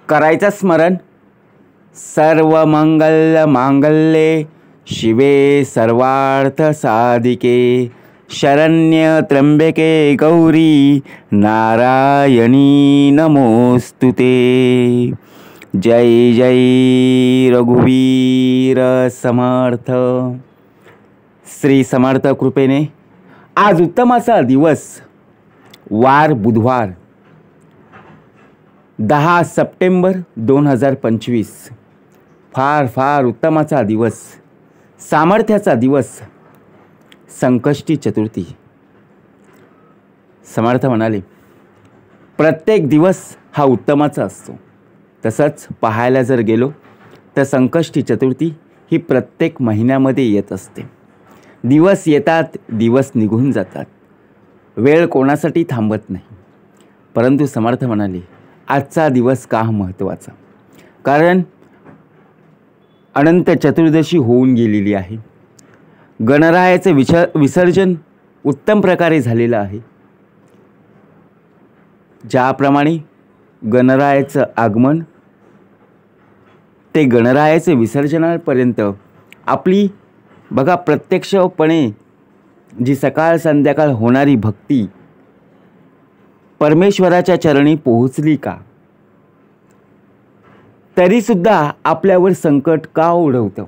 करायचं स्मरण. सर्व मंगल मांगल्ये शिवे सर्वार्थ साधिके शरण्य त्र्यंबके गौरी नारायणी नमोस्तुते. जय जय रघुवीर समर्थ. श्री समर्थ कृपेने आज उत्तमाचा दिवस, वार बुधवार, 10 सप्टेंबर 2025. फार उत्तमाचा दिवस, सामर्थ्याचा दिवस, संकष्टी चतुर्थी. समर्थ म्हणाले प्रत्येक दिवस हा उत्तमाचा असतो. तसंच पाहायला जर गेलो तर संकष्टी चतुर्थी ही प्रत्येक महिन्यामध्ये येत असते. दिवस येतात, दिवस निघून जातात, वेळ कोणासाठी थांबत नाही. परंतु समर्थ म्हणाले आजचा दिवस का महत्त्वाचा, कारण अनंत चतुर्दशी होऊन गेलेली आहे. गणरायाचे विसर्जन उत्तम प्रकारे झालेलं आहे. ज्याप्रमाणे गणरायाचं आगमन ते गणरायाचे विसर्जनापर्यंत आपली बघा प्रत्यक्षपणे जी सकाळ संध्याकाळ होणारी भक्ती परमेश्वराच्या चरणी पोहोचली का, तरी सुद्धा आपल्यावर संकट का ओढवतं,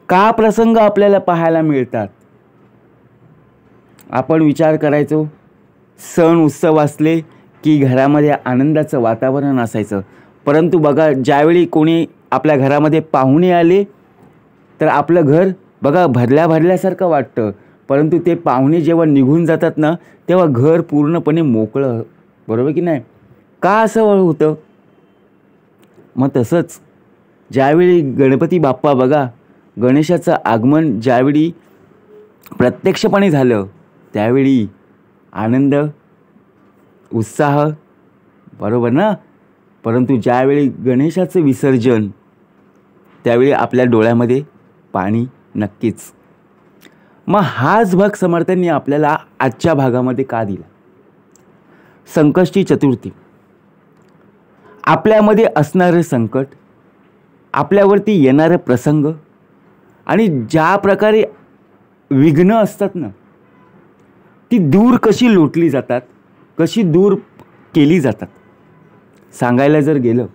का प्रसंग आपल्याला पाहायला मिळतात. आपण विचार करायचो सण उत्सव असले की घरामध्ये आनंदाचं वातावरण असायचं. परंतु बघा ज्यावेळी कोणी आपल्या घरामध्ये पाहुणे आले तर आपलं घर बघा भरल्यासारखं वाटतं. परंतु ते पाहुणे जेव्हा निघून जातात ना, तेव्हा घर पूर्णपणे मोकळं, बरोबर की नाही. का असं होतं. मग तसंच ज्यावेळी गणपती बाप्पा बघा गणेशाचं आगमन ज्यावेळी प्रत्यक्षपणे झालं त्यावेळी आनंद उत्साह, बरोबर ना. परंतु ज्यावेळी गणेशाचं विसर्जन त्यावेळी आपल्या डोळ्यामध्ये पाणी नक्कीच. मग हाच भाग समर्थांनी आपल्याला आजच्या भागामध्ये का दिला. संकष्टी चतुर्थी, आपल्यामध्ये असणारं संकट, आपल्यावरती येणारे प्रसंग आणि ज्या प्रकारे विघ्न असतात ना, ती दूर कशी लोटली जातात, कशी दूर केली जातात. सांगायला जर गेलं,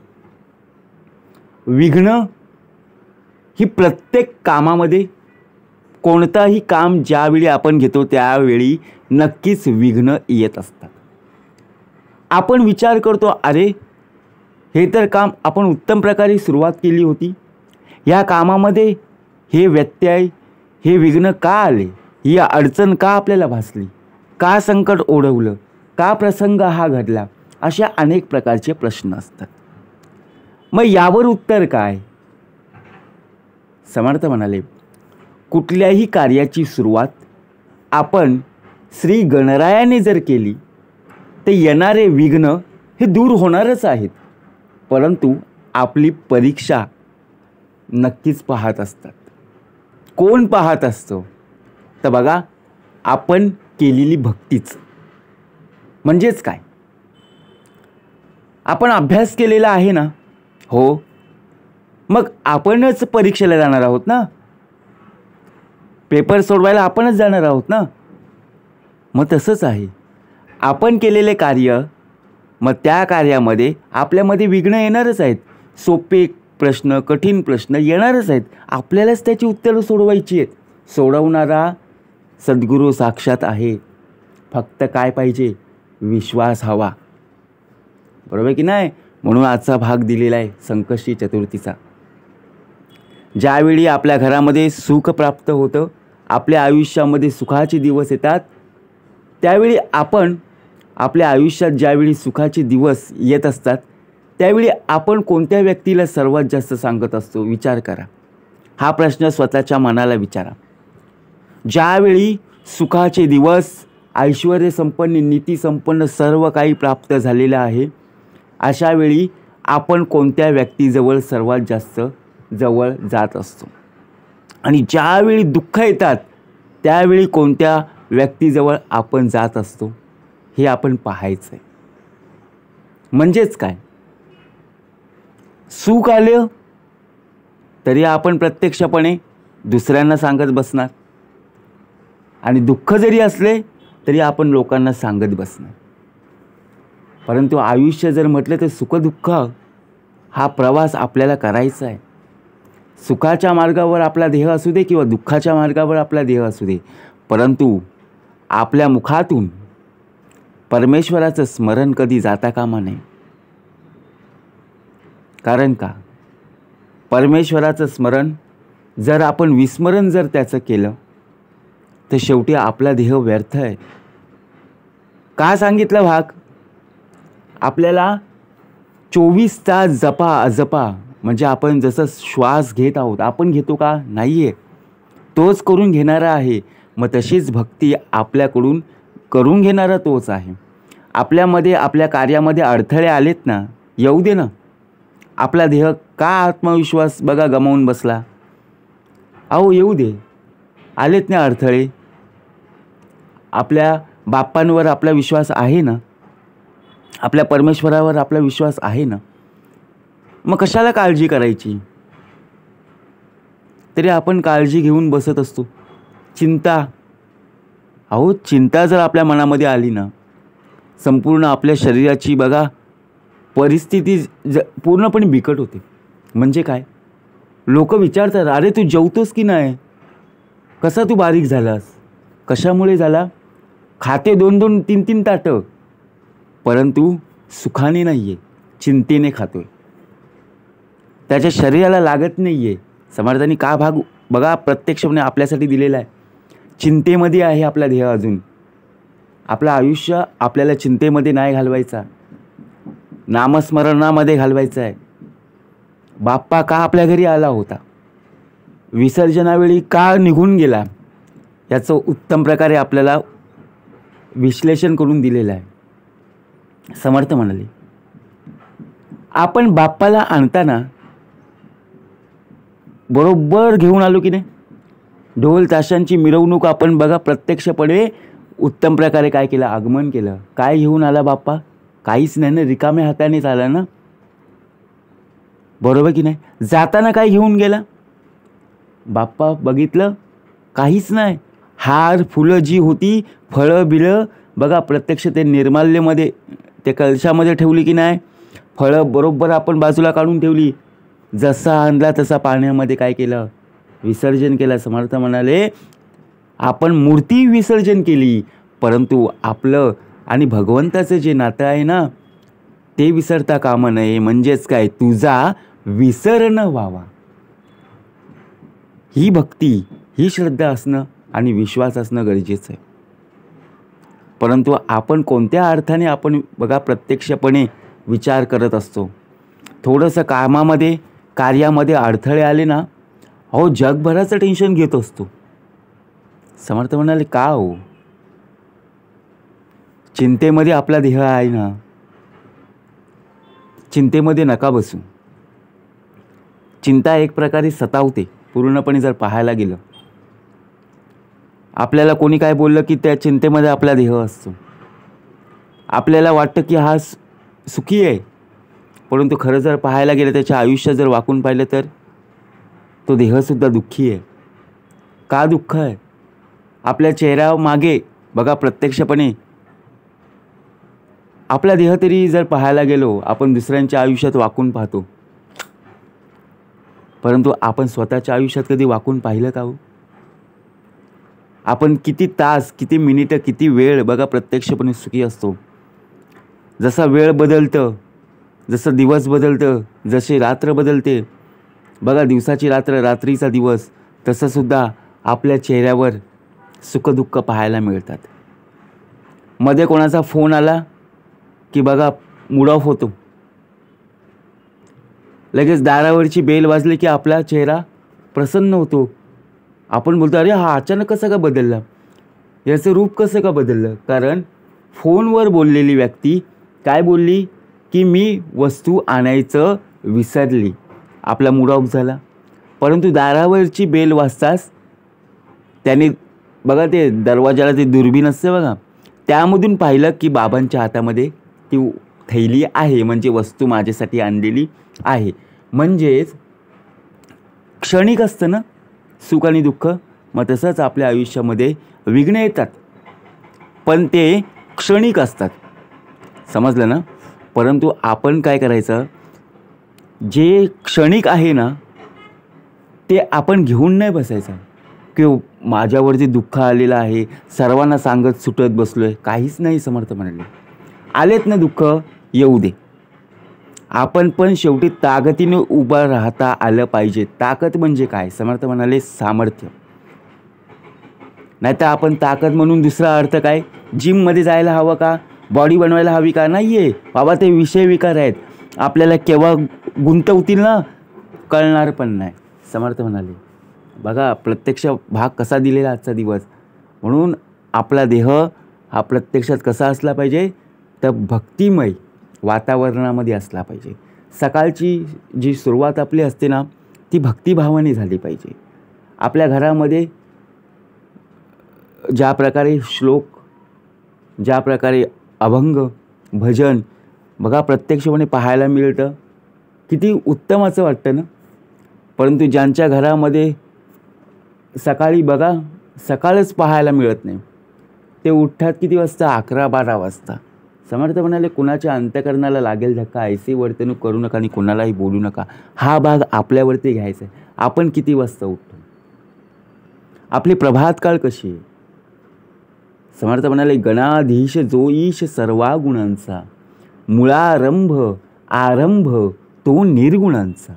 विघ्न ही प्रत्येक कामामध्ये, कोणताही काम ज्यावेळी आपण घेतो त्यावेळी नक्कीच विघ्न येत असतात. आपण विचार करतो अरे हे तर काम आपण उत्तम प्रकारे सुरुवात केली होती, या कामामध्ये हे व्यत्यय, हे विघ्न का आले, ही अडचण का आपल्याला भासली, का संकट ओढवलं, का प्रसंग हा घडला, अशा अनेक प्रकारचे प्रश्न असतात. मग यावर उत्तर काय. समर्थ म्हणाले कुठल्याही कार्याची सुरुवात आपण श्री गणरायाने जर केली तर येणारे विघ्न हे दूर होणारच आहेत. परंतु आपली परीक्षा नक्कीच पाहत असतात. कोण पाहत असतो तर बघा आपण केलेली भक्तीच. म्हणजेच काय, आपण अभ्यास केलेला आहे ना, हो, मग आपणच परीक्षेला जाणार आहोत ना, पेपर सोडवायला आपणच जाणार आहोत ना. मग तसंच आहे, आपण केलेले कार्य, मग त्या कार्यामध्ये आपल्यामध्ये विघ्न येणारच आहेत. सोपे प्रश्न, कठीण प्रश्न येणारच आहेत. आपल्यालाच त्याची उत्तरं सोडवायची आहेत. सोडवणारा सद्गुरू साक्षात आहे. फक्त काय पाहिजे, विश्वास हवा, बरोबर की नाही. म्हणून आजचा भाग दिलेला आहे संकष्टी चतुर्थीचा. ज्यावेळी आपल्या घरामध्ये सुख प्राप्त होतं, आपल्या आयुष्यामध्ये सुखाचे दिवस येतात, त्यावेळी आपण आपल्या आयुष्यात ज्यावेळी सुखाचे दिवस येत असतात त्यावेळी आपण कोणत्या व्यक्तीला सर्वात जास्त सांगत असतो. विचार करा, हा प्रश्न स्वतःच्या मनाला विचारा. ज्यावेळी सुखाचे दिवस, ऐश्वर्य संपन्न, नीती संपन्न सर्व काही प्राप्त झालेलं आहे, अशा वेळी आपण कोणत्या व्यक्तीजवळ सर्वात जास्त जवळ जात असतो. आणि ज्यावेळी दुःख येतात त्यावेळी कोणत्या व्यक्तीजवळ आपण जात असतो हे आपण पाहायचं आहे. म्हणजेच काय, सुख आलं तरी आपण प्रत्यक्षपणे दुसऱ्यांना सांगत बसणार, आणि दुःख जरी असले तरी आपण लोकांना सांगत बसणार. परंतु आयुष्य जर म्हटलं तर सुखदुःख हा प्रवास आपल्याला करायचा आहे. सुखाच्या मार्गावर आपला देह असू दे किंवा दुःखाच्या मार्गावर आपला देह असू दे, परंतु आपल्या मुखातून परमेश्वराचं स्मरण कधी जाता कामा नये. कारण का, परमेश्वराचं स्मरण जर आपण विस्मरण जर त्याचं केलं तर शेवटी आपला देह व्यर्थ आहे. का सांगितलं भाग, आपल्याला 24 तास जपा अजपा, म्हणजे आपण जसं श्वास घेत आहोत, आपण घेतो का, नाही आहे, तोच करून घेणारा आहे. मग तशीच भक्ती आपल्याकडून करून घेणारा तोच आहे. आपल्यामध्ये आपल्या कार्यामध्ये अडथळे आलेत ना, येऊ दे ना. आपला देह का आत्मविश्वास बघा गमावून बसला, अहो येऊ दे, आलेत ना अडथळे. आपल्या बाप्पांवर आपला विश्वास आहे ना, आपल्या परमेश्वरावर आपला विश्वास आहे ना, मग कशाला काळजी करायची. तरी आपण काळजी घेऊन बसत असतो. चिंता, अहो चिंता जर आपल्या मनामध्ये आली ना, संपूर्ण आपल्या शरीराची बघा परिस्थिती पूर्णपणे बिकट होते. म्हणजे काय, लोक विचारतात, अरे तू जेवतोस की नाही, कसा तू बारीक झालास, कशामुळे झाला, खाते 2-2 3-3 ताटं, परंतु सुखाने नाही आहे, चिंतेने खातोय, त्याच्या शरीराला लागत नाही आहे. समर्थांनी का भाग बघा प्रत्यक्षपणे आपल्यासाठी दिलेला आहे. चिंतेमध्ये आहे आपला देह अजून. आपलं आयुष्य आपल्याला चिंतेमध्ये नाही घालवायचा, नामस्मरणामध्ये घालवायचं आहे. बाप्पा का आपल्या घरी आला होता, विसर्जनावेळी का निघून गेला, याचं उत्तम प्रकारे आपल्याला विश्लेषण करून दिलेलं आहे. समर्थ म्हणाले, आपण बाप्पाला आणताना बरोबर घेऊन आलो की नाही, ढोल ताशांची मिरवणूक आपण बघा प्रत्यक्षपणे उत्तम प्रकारे काय केलं, आगमन केलं. काय घेऊन आला बाप्पा, काहीच नाही ना, रिकाम्या हातानेच आला ना, बरोबर की नाही. जाताना काय घेऊन गेला बाप्पा, बघितलं काहीच नाही. हार फुलं जी होती, फळं बिळं बघा प्रत्यक्ष ते निर्माल्यमध्ये ते कलशामध्ये ठेवली की नाही, फळं बरोबर आपण बाजूला काढून ठेवली, जसा आणला तसा पाण्यामध्ये काय केलं, विसर्जन केलं. समर्थ म्हणाले, आपण मूर्ती विसर्जन केली, परंतु आपलं आणि भगवंताचं जे नातं आहे ना, ते विसरता कामा नये. म्हणजेच काय, तुझा विसर न व्हावा. ही भक्ती, ही श्रद्धा असणं आणि विश्वास असणं गरजेचं आहे. परंतु आपण कोणत्या अर्थाने आपण बघा प्रत्यक्षपणे विचार करत असतो. थोडंसं कामामध्ये कार्यामध्ये अडथळे आले ना, अहो जगभराचं टेन्शन घेत असतो. समर्थ म्हणाले, का हो, चिंतेमध्ये आपला देह आहे ना, चिंतेमध्ये नका बसू. चिंता एक प्रकारे सतावते पूर्णपणे जर पाहायला गेलं. आपल्याला कोणी काय बोललं की त्या चिंतेमध्ये आपला देह असतो. आपल्याला वाटतं की हा सुखी आहे, परंतु खरं जर पाहायला गेलं, त्याच्या आयुष्य जर वाकून पाहिलं तर तो देहसुद्धा दुःखी आहे. का दुःख आहे, आपल्या चेहऱ्यामागे बघा प्रत्यक्षपणे आपला देह तरी जर पाहायला गेलो, आपण दुसऱ्यांच्या आयुष्यात वाकून पाहतो, परंतु आपण स्वतःच्या आयुष्यात कधी वाकून पाहिलं का हो. आपण किती तास, किती मिनिटं, किती वेळ बघा प्रत्यक्षपणे सुखी असतो. जसा वेळ बदलतं, जसं दिवस बदलतं, जसे रात्र बदलते बघा, दिवसाची रात्र, रात्रीचा दिवस, तसंसुद्धा आपल्या चेहऱ्यावर सुखदुःख पाहायला मिळतात. मध्ये कोणाचा फोन आला की बघा मूड ऑफ होतो, लगेच दारावरची बेल वाजली की आपला चेहरा प्रसन्न होतो. आपण बोलतो, अरे हा अचानक कसं का बदलला, याचं रूप कसं का बदललं. कारण फोनवर बोललेली व्यक्ती काय बोलली की मी वस्तू आणायचं विसरली, आपला मूड ऑफ झाला. परंतु दारावरची बेल वाजताच त्याने बघा ते दरवाजाला ते दुर्बीण असते बघा, त्यामधून पाहिलं की बाबांच्या हातामध्ये ती थैली आहे, म्हणजे वस्तू माझ्यासाठी आणलेली आहे. म्हणजेच क्षणिक असतं ना सुख आणि दुःख. मग तसंच आपल्या आयुष्यामध्ये विघ्न येतात, पण ते क्षणिक असतात. समजलं ना? परंतु आपण काय करायचं, जे क्षणिक आहे ना ते आपण घेऊन नाही बसायचं की माझ्यावरती दुःख आलेलं आहे, सर्वांना सांगत सुटत बसलो आहे. काहीच नाही. समर्थ म्हणाले, आलेत ना दुःख, येऊ दे. आपण पण शेवटी ताकदीने उभं राहता आलं पाहिजे. ताकद म्हणजे काय? समर्थ म्हणाले, सामर्थ्य. नाही तर आपण ताकद म्हणून दुसरा अर्थ काय, जिममध्ये जायला हवं का, बॉडी बनवायला हवी का? नाही आहे बाबा, ते विषय विकार आहेत. आपल्याला केव्हा गुंतवतील ना कळणार पण नाही. समर्थ म्हणाले, बघा प्रत्यक्ष भाग कसा दिलेला आजचा दिवस. म्हणून आपला देह हा प्रत्यक्षात कसा असला पाहिजे, तर भक्तिमय वातावरणामध्ये असला पाहिजे. सकाळची जी सुरुवात आपली असते ना ती भक्तिभावाने झाली पाहिजे. आपल्या घरामध्ये ज्या प्रकारे श्लोक, ज्या प्रकारे अभंग, भजन बघा प्रत्यक्षपणे पाहायला मिळतं, किती उत्तम असं वाटतं ना. परंतु ज्यांच्या घरामध्ये सकाळी बघा सकाळच पाहायला मिळत नाही, ते उठतात किती वाजता, 11-12 वाजता. समर्थ म्हणाले, कुणाच्या अंतःकरणाला लागेल धक्का, ऐसी वर्तणूक करू नका आणि कुणालाही बोलू नका. हा भाग आपल्यावरती घ्यायचा आहे. आपण किती वाजता उठतो, आपली प्रभात काळ कशी आहे. समर्थ म्हणाले, गणाधीश जो ईश सर्वा गुणांचा, मुळारंभ आरंभ तो निर्गुणांचा.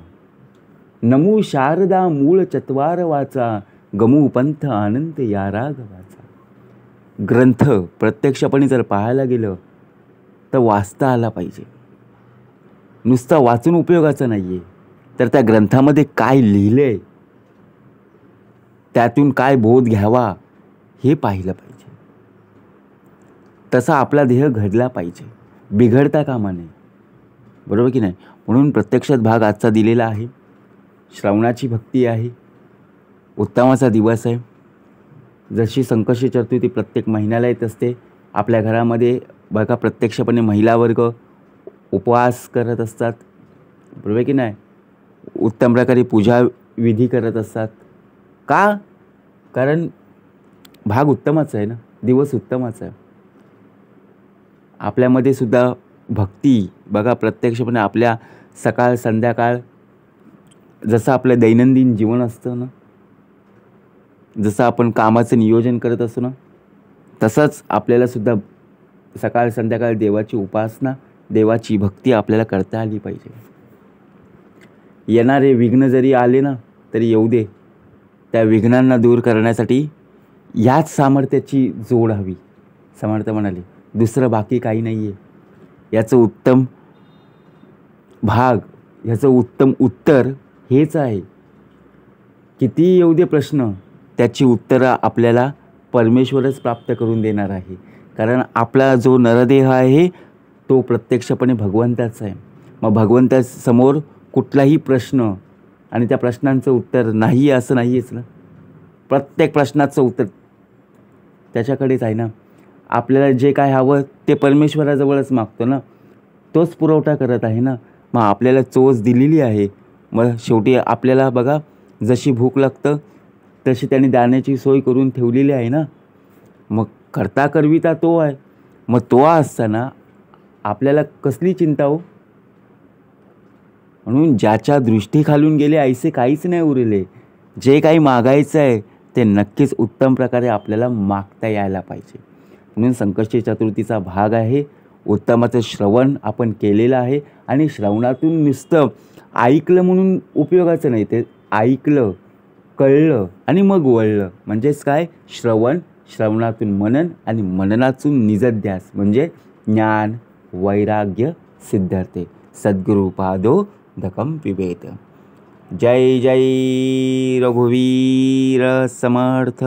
नमू शारदा मूळ चत्वार वाचा, गमू पंथ आनंद या राघवाचा. ग्रंथ प्रत्यक्षपणे जर पाहायला गेलं तर वाचता आला पाहिजे. नुसता वाचून उपयोगाचं नाही आहे, तर त्या ग्रंथामध्ये काय लिहिलं आहे, त्यातून काय बोध घ्यावा हे पाहिलं पाहिजे. तसा आपला देह घडला पाहिजे, बिघडता कामा नये. बरोबर की नाही? म्हणून प्रत्यक्षात भाग आजचा दिलेला आहे. श्रावणाची भक्ती आहे, उत्तमाचा दिवस आहे. जशी संकष्टी चतुर्थी प्रत्येक महिन्याला येत असते, आपल्या घरामध्ये बघा प्रत्यक्षपणे महिला वर्ग उपवास करत असतात. बरोबर की नाही? उत्तम प्रकारे पूजा विधी करत असतात. का? कारण भाग उत्तमाचा आहे ना, दिवस उत्तमाचा आहे. आपल्यामध्ये सुद्धा भक्ती बघा प्रत्यक्षपणे आपल्या सकाळ संध्याकाळ जसं आपलं दैनंदिन जीवन असतं ना, जसं आपण कामाचं नियोजन करत असतो ना, तसंच आपल्याला सुद्धा सकाळ संध्याकाळ देवाची उपासना, देवाची भक्ती आपल्याला करता आली पाहिजे. येणारे विघ्न जरी आले ना तरी येऊ दे, त्या विघ्नांना दूर करण्यासाठी याच सामर्थ्याची जोड हवी. समर्थ म्हणाले, दुसरं बाकी काही नाही आहे. याचं उत्तम भाग, ह्याचं उत्तम उत्तर हेच आहे. किती येऊ दे प्रश्न, त्याची उत्तरं आपल्याला परमेश्वरच प्राप्त करून देणार आहे. कारण आपला जो नरदेह आहे तो प्रत्यक्षपणे भगवंताचा आहे. मग भगवंतासमोर कुठलाही प्रश्न आणि त्या प्रश्नांचं उत्तर नाही असं नाही आहेच ना. प्रत्येक प्रश्नाचं उत्तर त्याच्याकडेच आहे ना. आपल्याला जे काय हवं ते परमेश्वराजवळच मागतो ना, तोच पुरवठा करत आहे ना. मग आपल्याला चोच दिलेली आहे. मग शेवटी आपल्याला बघा जशी भूक लागतं तशी त्याने दाण्याची सोय करून ठेवलेली आहे ना. मग करता करविता तो आहे. मग तो असताना आपल्याला कसली चिंता हो. म्हणून ज्याच्या दृष्टी खालून गेले ऐसे काहीच नाही उरले. जे काही मागायचं आहे ते नक्कीच उत्तम प्रकारे आपल्याला मागता यायला पाहिजे. म्हणून संकष्टी चतुर्थीचा भाग आहे. उत्तमाचं श्रवण आपण केलेलं आहे आणि श्रवणातून नुसतं ऐकलं म्हणून उपयोगाचं नाही, ते ऐकलं, कळलं आणि मग वळलं. म्हणजेच काय, श्रवण, श्रवणातून मनन आणि मननातून निजध्यास म्हणजे ज्ञान वैराग्य सिद्धार्थे. सद्गुरु पादो दकम पिबेत. जय जय रघुवीर समर्थ.